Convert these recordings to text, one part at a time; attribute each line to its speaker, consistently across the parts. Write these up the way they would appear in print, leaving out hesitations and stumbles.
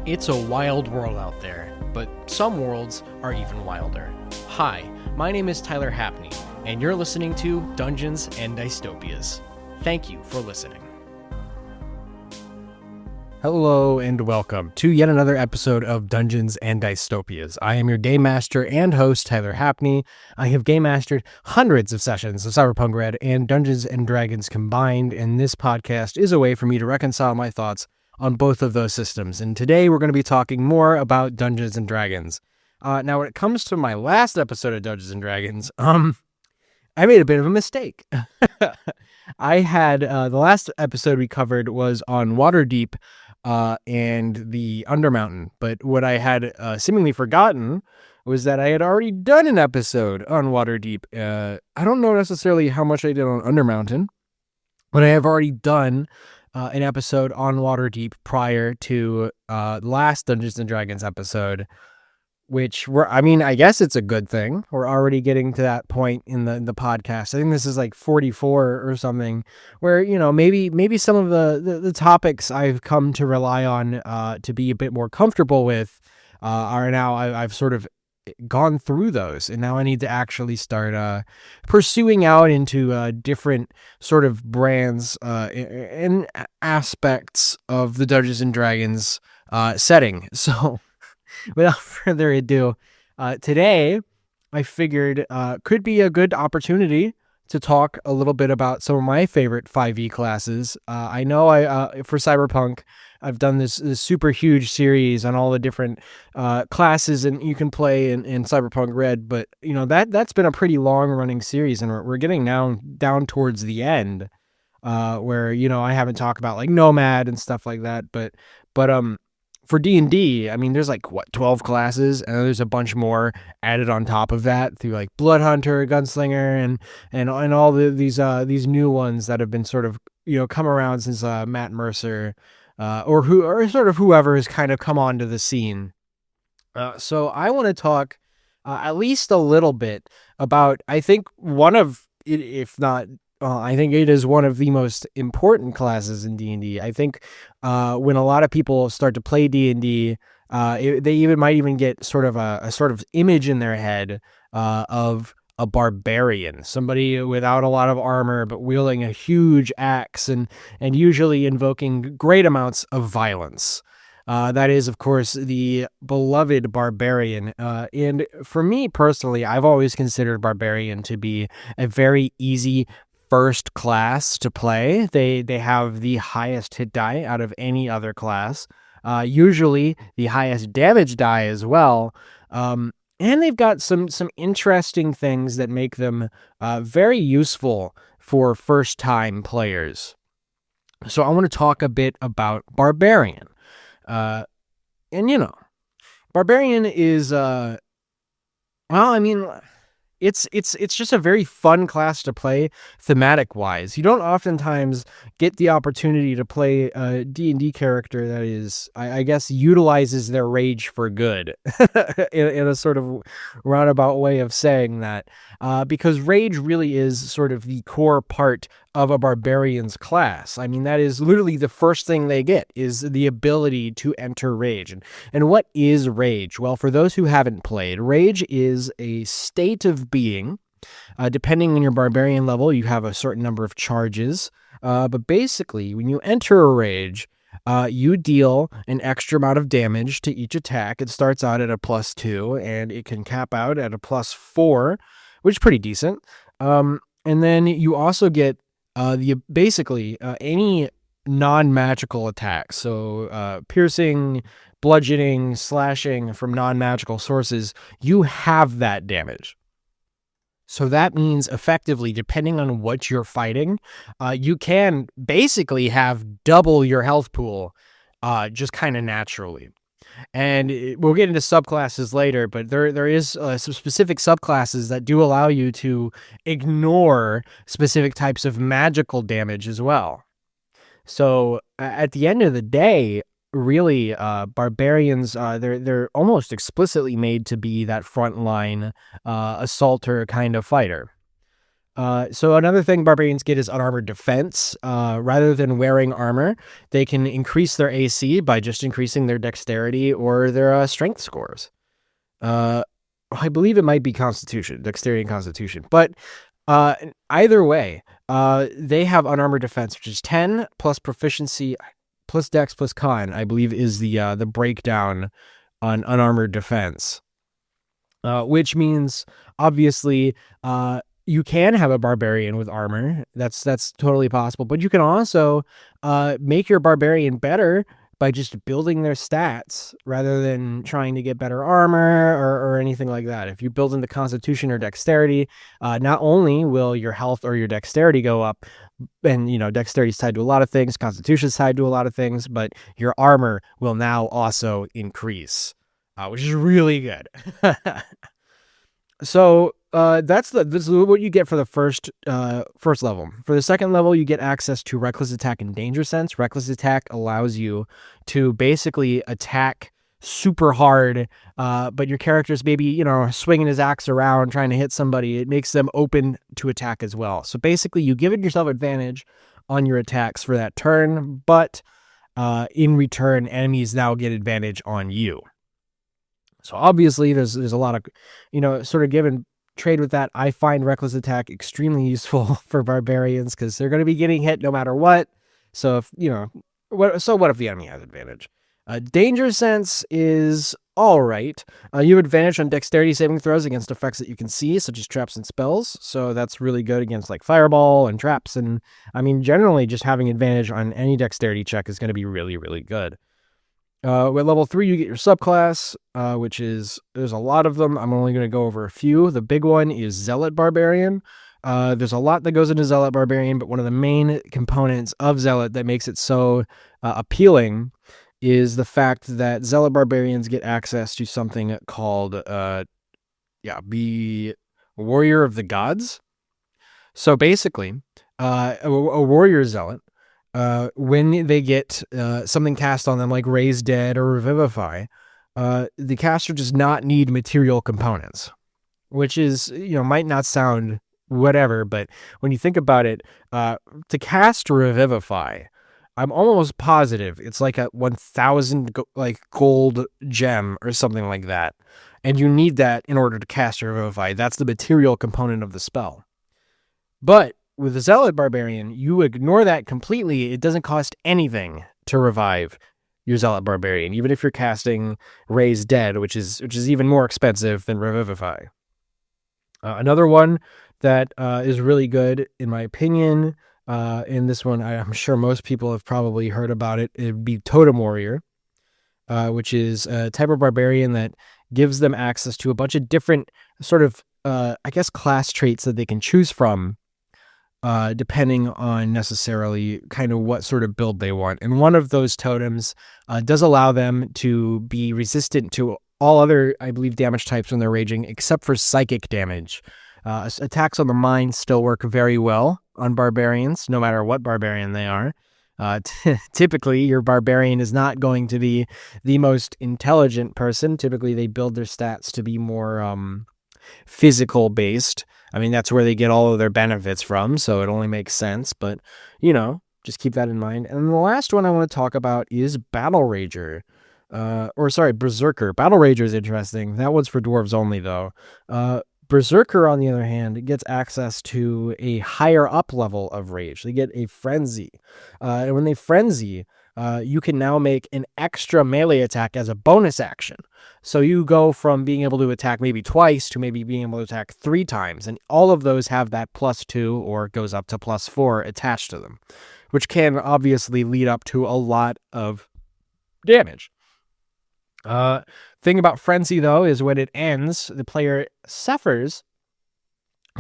Speaker 1: It's a wild world out there, but some worlds are even wilder. Hi, my name is Tyler Hapney, and you're listening to Dungeons and Dystopias. Thank you for listening. Hello and welcome to yet another episode of Dungeons and Dystopias. I am your Game Master and host, Tyler Hapney. I have Game Mastered hundreds of sessions of Cyberpunk Red and Dungeons and Dragons combined, and this podcast is a way for me to reconcile my thoughts on both of those systems. And today we're going to be talking more about Dungeons and Dragons. Now, when it comes to my last episode of Dungeons and Dragons, I made a bit of a mistake. I had the last episode we covered was on Waterdeep and the Undermountain, but what I had seemingly forgotten was that I had already done an episode on Waterdeep. I don't know necessarily how much I did on Undermountain, but I have already done an episode on Waterdeep prior to the last Dungeons and Dragons episode, which I guess it's a good thing. We're already getting to that point in the podcast. I think this is like 44 or something, where, you know, maybe some of the topics I've come to rely on to be a bit more comfortable with are now I've sort of gone through those, and now I need to actually start pursuing out into different sort of brands and aspects of the Dungeons and Dragons setting. So without further ado, today I figured could be a good opportunity to talk a little bit about some of my favorite 5e classes. I know for Cyberpunk, I've done this super huge series on all the different classes and you can play in Cyberpunk Red, but you know that's been a pretty long running series, and we're getting down towards the end, where, you know, I haven't talked about like Nomad and stuff like that, but for D&D, I mean, there's like 12 classes, and there's a bunch more added on top of that through like Blood Hunter, Gunslinger, and all these new ones that have been sort of, you know, come around since Matt Mercer, or sort of whoever has kind of come onto the scene. So I want to talk at least a little bit about, I think one of, if not, I think it is one of the most important classes in D&D. I think when a lot of people start to play D&D, they might even get sort of a sort of image in their head of a barbarian, somebody without a lot of armor but wielding a huge axe and usually invoking great amounts of violence. That is, of course, the beloved Barbarian. And for me personally, I've always considered Barbarian to be a very easy first class to play. They have the highest hit die out of any other class, usually the highest damage die as well, and they've got some interesting things that make them very useful for first-time players. So I want to talk a bit about Barbarian. And, you know, Barbarian is, it's just a very fun class to play thematic-wise. You don't oftentimes get the opportunity to play a D&D character that is, I guess, utilizes their rage for good, in a sort of roundabout way of saying that, because rage really is sort of the core part of a barbarian's class. I mean, that is literally the first thing they get, is the ability to enter rage. And what is rage? Well, for those who haven't played, rage is a state of being. Depending on your barbarian level, you have a certain number of charges. But basically, when you enter a rage, you deal an extra amount of damage to each attack. It starts out at a +2, and it can cap out at a +4, which is pretty decent. And then you also get any non-magical attacks. So piercing, bludgeoning, slashing from non-magical sources, you have that damage. So that means effectively, depending on what you're fighting, you can basically have double your health pool just kind of naturally. And we'll get into subclasses later, but there is some specific subclasses that do allow you to ignore specific types of magical damage as well. So at the end of the day, really, barbarians, they're almost explicitly made to be that frontline assaulter kind of fighter. So another thing barbarians get is unarmored defense. Rather than wearing armor, they can increase their AC by just increasing their dexterity or their strength scores. I believe it might be Constitution, dexterity and Constitution, but either way, they have unarmored defense, which is 10 plus proficiency plus dex plus con, I believe is the breakdown on unarmored defense. Which means obviously you can have a barbarian with armor. That's totally possible, but you can also make your barbarian better by just building their stats rather than trying to get better armor or anything like that. If you build in the Constitution or Dexterity, not only will your health or your Dexterity go up, and Dexterity is tied to a lot of things, Constitution is tied to a lot of things, but your armor will now also increase, which is really good. So this is what you get for the first level. For the second level, you get access to Reckless Attack and Danger Sense. Reckless Attack allows you to basically attack super hard, but your character's maybe swinging his axe around trying to hit somebody. It makes them open to attack as well. So basically, you give yourself advantage on your attacks for that turn, but in return, enemies now get advantage on you. So obviously there's a lot of, sort of give and trade with that. I find Reckless Attack extremely useful for barbarians because they're going to be getting hit no matter what. So if, what if the enemy has advantage? Danger Sense is all right. You have advantage on dexterity saving throws against effects that you can see, such as traps and spells. So that's really good against like fireball and traps. And I mean, generally just having advantage on any dexterity check is going to be really, really good. With level 3, you get your subclass, which is, there's a lot of them. I'm only going to go over a few. The big one is Zealot Barbarian. There's a lot that goes into Zealot Barbarian, but one of the main components of Zealot that makes it so appealing is the fact that Zealot Barbarians get access to something called, be Warrior of the Gods. So basically, a Warrior Zealot, when they get something cast on them like Raise Dead or Revivify, the caster does not need material components, which is, might not sound whatever, but when you think about it, to cast Revivify, I'm almost positive it's like a 1,000 gold gem or something like that, and you need that in order to cast Revivify. That's the material component of the spell. But with the Zealot Barbarian, you ignore that completely. It doesn't cost anything to revive your Zealot Barbarian, even if you're casting Raise Dead, which is even more expensive than Revivify. Another one that is really good, in my opinion, in this one, I'm sure most people have probably heard about it. It'd be Totem Warrior, which is a type of barbarian that gives them access to a bunch of different sort of, class traits that they can choose from, depending on necessarily kind of what sort of build they want. And one of those totems does allow them to be resistant to all other, I believe, damage types when they're raging, except for psychic damage. Attacks on the mind still work very well on barbarians, no matter what barbarian they are. Typically, your barbarian is not going to be the most intelligent person. Typically, they build their stats to be more physical based. I mean, that's where they get all of their benefits from, so it only makes sense. But, just keep that in mind. And the last one I want to talk about is Battle Rager. Berserker. Battle Rager is interesting. That one's for dwarves only, though. Berserker, on the other hand, gets access to a higher up level of rage. They get a frenzy. And when they frenzy, you can now make an extra melee attack as a bonus action. So you go from being able to attack maybe twice to maybe being able to attack 3 times. And all of those have that +2 or goes up to +4 attached to them, which can obviously lead up to a lot of damage. Thing about Frenzy, though, is when it ends, the player suffers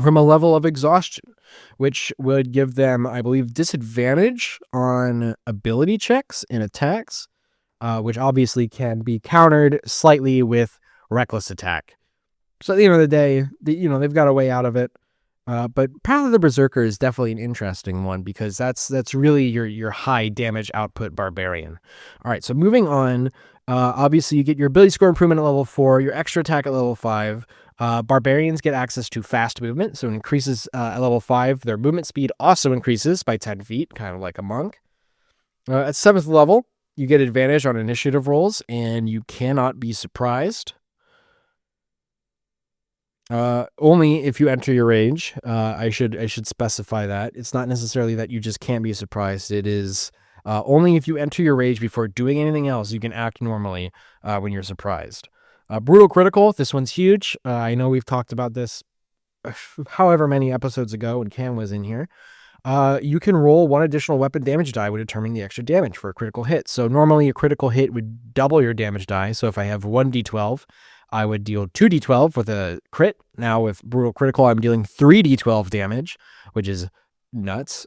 Speaker 1: from a level of exhaustion, which would give them, I believe, disadvantage on ability checks and attacks, which obviously can be countered slightly with Reckless Attack. So at the end of the day, they've got a way out of it. But Path of the Berserker is definitely an interesting one because that's really your high damage output barbarian. All right, so moving on. Obviously, you get your ability score improvement at level 4, your extra attack at level 5. Barbarians get access to fast movement, so it increases at level 5. Their movement speed also increases by 10 feet, kind of like a monk. At 7th level, you get advantage on initiative rolls, and you cannot be surprised. Only if you enter your rage. I should specify that. It's not necessarily that you just can't be surprised. It is only if you enter your rage before doing anything else, you can act normally when you're surprised. Brutal critical. This one's huge. I know we've talked about this however many episodes ago when Cam was in here. You can roll one additional weapon damage die when determining the extra damage for a critical hit. So normally a critical hit would double your damage die. So if I have 1d12, I would deal 2d12 with a crit. Now with brutal critical, I'm dealing 3d12 damage, which is nuts.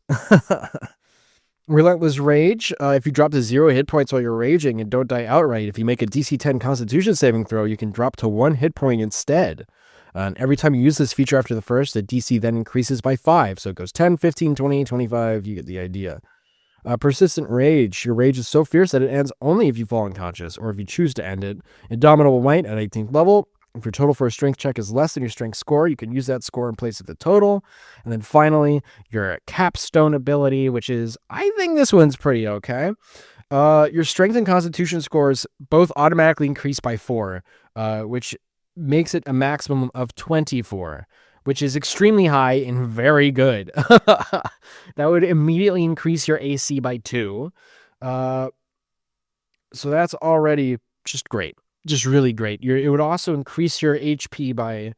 Speaker 1: Relentless Rage. If you drop to 0 hit points while you're raging and don't die outright, if you make a DC 10 Constitution saving throw, you can drop to 1 hit point instead. And every time you use this feature after the first, the DC then increases by 5. So it goes 10, 15, 20, 25. You get the idea. Persistent Rage. Your rage is so fierce that it ends only if you fall unconscious or if you choose to end it. Indomitable Might at 18th level. If your total for a strength check is less than your strength score, you can use that score in place of the total. And then finally, your Capstone ability, which is, I think this one's pretty okay. Your strength and constitution scores both automatically increase by 4, which makes it a maximum of 24, which is extremely high and very good. That would immediately increase your AC by 2. So that's already just great. Just really great. It would also increase your HP by,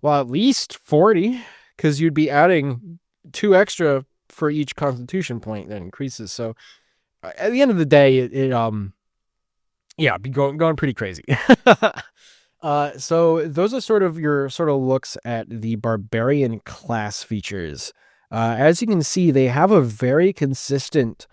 Speaker 1: well, at least 40, because you'd be adding 2 extra for each constitution point that increases. So at the end of the day, be going pretty crazy. So those are sort of your looks at the Barbarian class features. As you can see, they have a very consistent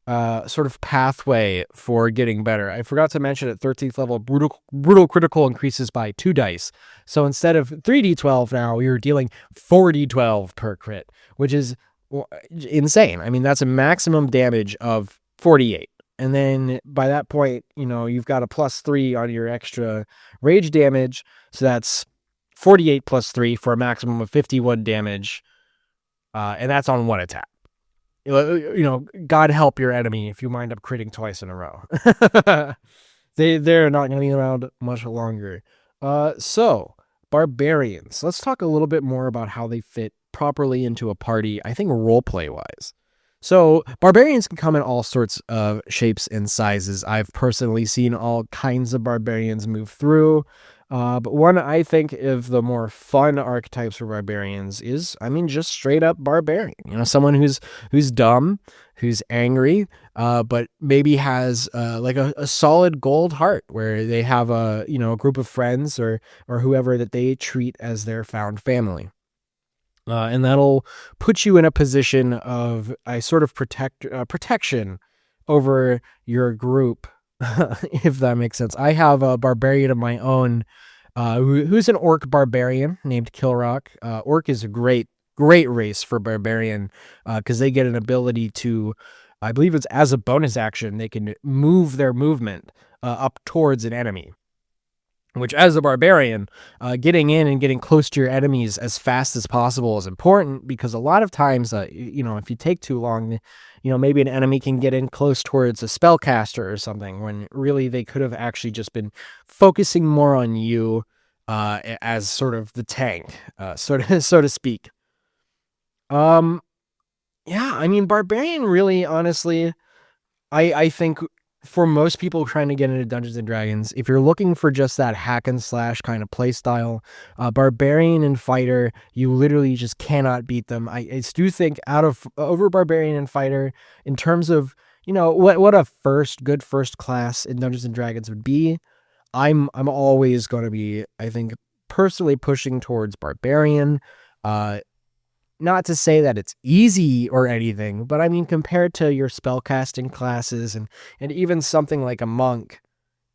Speaker 1: sort of pathway for getting better. I forgot to mention at 13th level, brutal critical increases by 2 dice. So instead of 3d12 now, you're dealing 4d12 per crit, which is insane. I mean, that's a maximum damage of 48. And then by that point, you've got a +3 on your extra rage damage. So that's 48 plus 3 for a maximum of 51 damage. And that's on 1 attack. God help your enemy if you wind up critting twice in a row. They're not going to be around much longer. So Barbarians. Let's talk a little bit more about how they fit properly into a party, I think roleplay wise. So Barbarians can come in all sorts of shapes and sizes. I've personally seen all kinds of Barbarians move through. But one I think of the more fun archetypes for Barbarians is, just straight up Barbarian. Someone who's dumb, who's angry, but maybe has like a solid gold heart where they have a group of friends or whoever that they treat as their found family. And that'll put you in a position of a sort of protection over your group, if that makes sense. I have a barbarian of my own who's an orc barbarian named Kilrock. Orc is a great race for barbarian because they get an ability to, I believe it's as a bonus action, they can move their movement up towards an enemy. Which, as a barbarian, getting in and getting close to your enemies as fast as possible is important because a lot of times, if you take too long, maybe an enemy can get in close towards a spellcaster or something when really they could have actually just been focusing more on you as sort of the tank, so to speak. Barbarian really, honestly, I think for most people trying to get into Dungeons and Dragons, if you're looking for just that hack and slash kind of play style, Barbarian and Fighter, you literally just cannot beat them. I do think over Barbarian and Fighter, in terms of, what a good first class in Dungeons and Dragons would be, I'm always going to be, I think, personally pushing towards Barbarian. Not to say that it's easy or anything, but compared to your spellcasting classes and even something like a monk,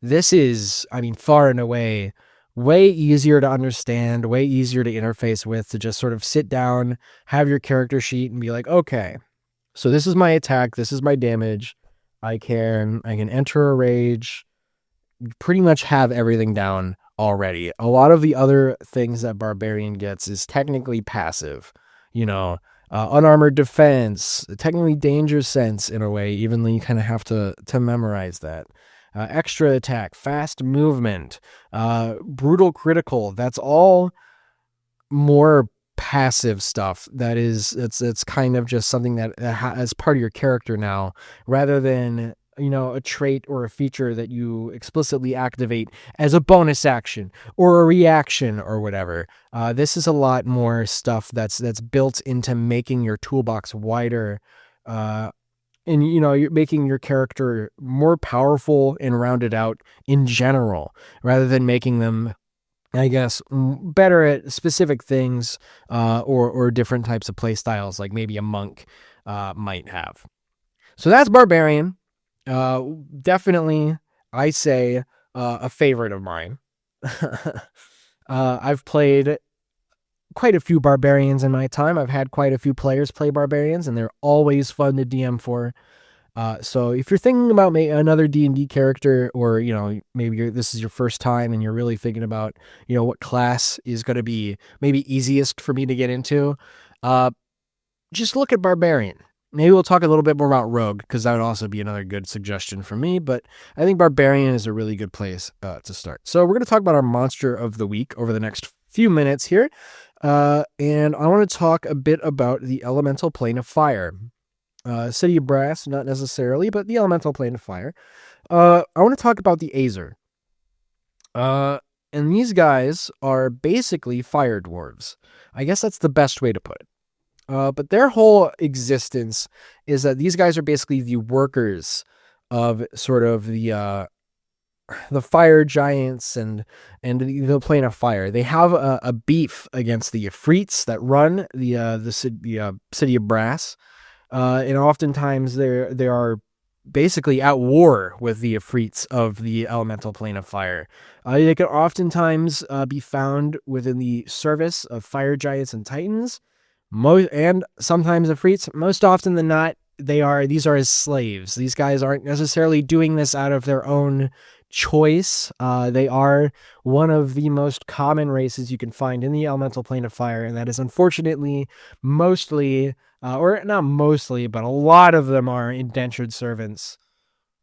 Speaker 1: this is, far and away way easier to understand, way easier to interface with, to just sort of sit down, have your character sheet and be like, okay, so this is my attack, this is my damage. I can enter a rage, pretty much have everything down already. A lot of the other things that Barbarian gets is technically passive, unarmored defense, technically danger sense in a way, even though you kind of have to memorize that. Extra attack, fast movement, brutal critical. That's all more passive stuff. It's kind of just something that as part of your character now, rather than a trait or a feature that you explicitly activate as a bonus action or a reaction or whatever. This is a lot more stuff that's built into making your toolbox wider, and you're making your character more powerful and rounded out in general, rather than making them, I guess, better at specific things, or different types of play styles, like maybe a monk might have. So that's Barbarian. Definitely, I say, a favorite of mine. I've played quite a few Barbarians in my time. I've had quite a few players play Barbarians, and they're always fun to DM for. So if you're thinking about another D&D character, or, maybe this is your first time and you're really thinking about, what class is going to be maybe easiest for me to get into, just look at Barbarian. Maybe we'll talk a little bit more about Rogue, because that would also be another good suggestion for me, but I think Barbarian is a really good place to start. So we're going to talk about our monster of the week over the next few minutes here, and I want to talk a bit about the elemental plane of fire. City of Brass, not necessarily, but the elemental plane of fire. I want to talk about the Azer. And these guys are basically fire dwarves. I guess that's the best way to put it. But their whole existence is that these guys are basically the workers of sort of the fire giants and the plane of fire. They have a beef against the Ifrits that run the City of Brass. And oftentimes they are basically at war with the Ifrits of the elemental plane of fire. They can oftentimes be found within the service of fire giants and titans, and sometimes Ifrits. Most often than not, these are as slaves. These guys aren't necessarily doing this out of their own choice. They are one of the most common races you can find in the elemental plane of fire, and that is unfortunately mostly, or not mostly, but a lot of them are indentured servants.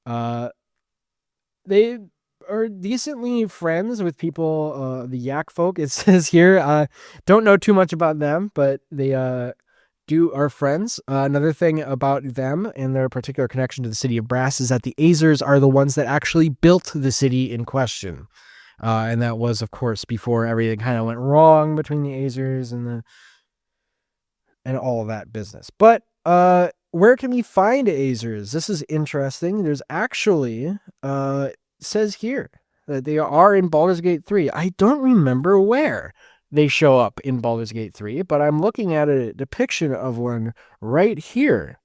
Speaker 1: They are decently friends with people, the Yak folk, it says here. Don't know too much about them, but they are friends. Another thing about them and their particular connection to the City of Brass is that the Azers are the ones that actually built the city in question. And that was, of course, before everything kind of went wrong between the Azers and all of that business. But where can we find Azers? This is interesting. There's actually, says here that they are in Baldur's Gate 3. I don't remember where they show up in Baldur's Gate 3, but I'm looking at a depiction of one right here,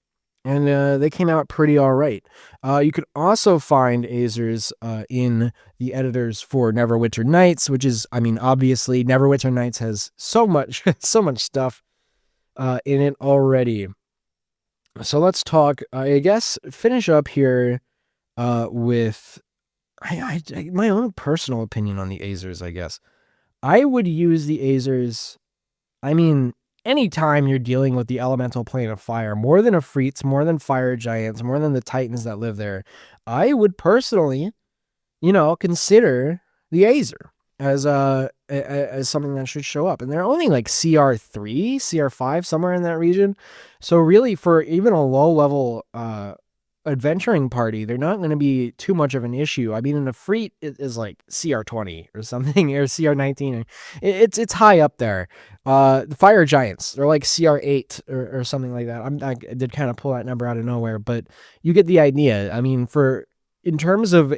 Speaker 1: and they came out pretty all right. You could also find Azers in the editors for Neverwinter Nights, which is, obviously, Neverwinter Nights has so much stuff in it already. So let's talk, I guess, finish up here with my own personal opinion on the Azers, I guess. I would use the Azers, anytime you're dealing with the elemental plane of fire, more than Ifrits, more than fire giants, more than the titans that live there, I would personally, consider the Azer as something that should show up. And they're only like CR3, CR5, somewhere in that region. So really, for even a low-level adventuring party, they're not going to be too much of an issue. An Ifrit is like CR20 or something, or CR19. It's high up there. The fire giants, they're like CR8 or something like that. I did kind of pull that number out of nowhere, but you get the idea. In terms of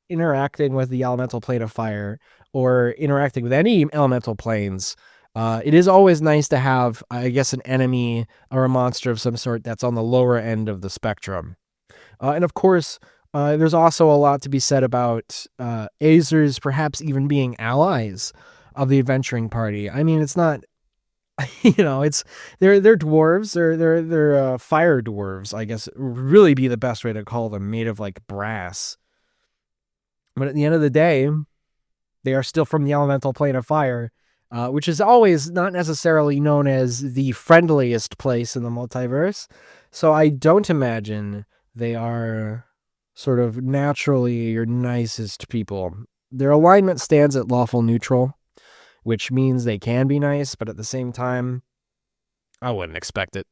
Speaker 1: interacting with the elemental plane of fire, or interacting with any elemental planes, it is always nice to have, I guess, an enemy or a monster of some sort that's on the lower end of the spectrum. And of course, There's also a lot to be said about Azers perhaps even being allies of the adventuring party. I mean, it's not, it's they're dwarves, they're fire dwarves, I guess would really be the best way to call them, made of like brass. But at the end of the day, they are still from the elemental plane of fire, which is always not necessarily known as the friendliest place in the multiverse. So I don't imagine they are sort of naturally your nicest people. Their alignment stands at lawful neutral, which means they can be nice, but at the same time, I wouldn't expect it.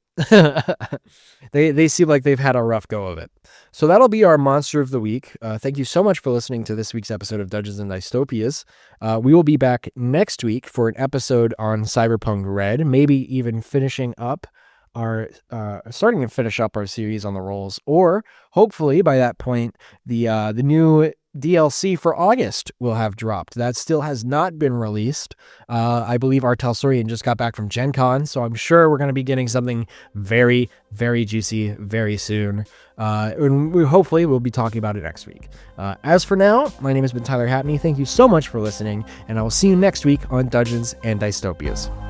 Speaker 1: They seem like they've had a rough go of it. So that'll be our monster of the week. Thank you so much for listening to this week's episode of Dungeons and Dystopias. We will be back next week for an episode on Cyberpunk Red, maybe even starting to finish up our series on the roles, or hopefully by that point the new DLC for August will have dropped. That still has not been released. I believe our Telsorian just got back from Gen Con, so I'm sure we're going to be getting something very, very juicy very soon. And hopefully we'll be talking about it next week. As for now, my name has been Tyler Hapney. Thank you so much for listening, and I will see you next week on Dungeons and Dystopias.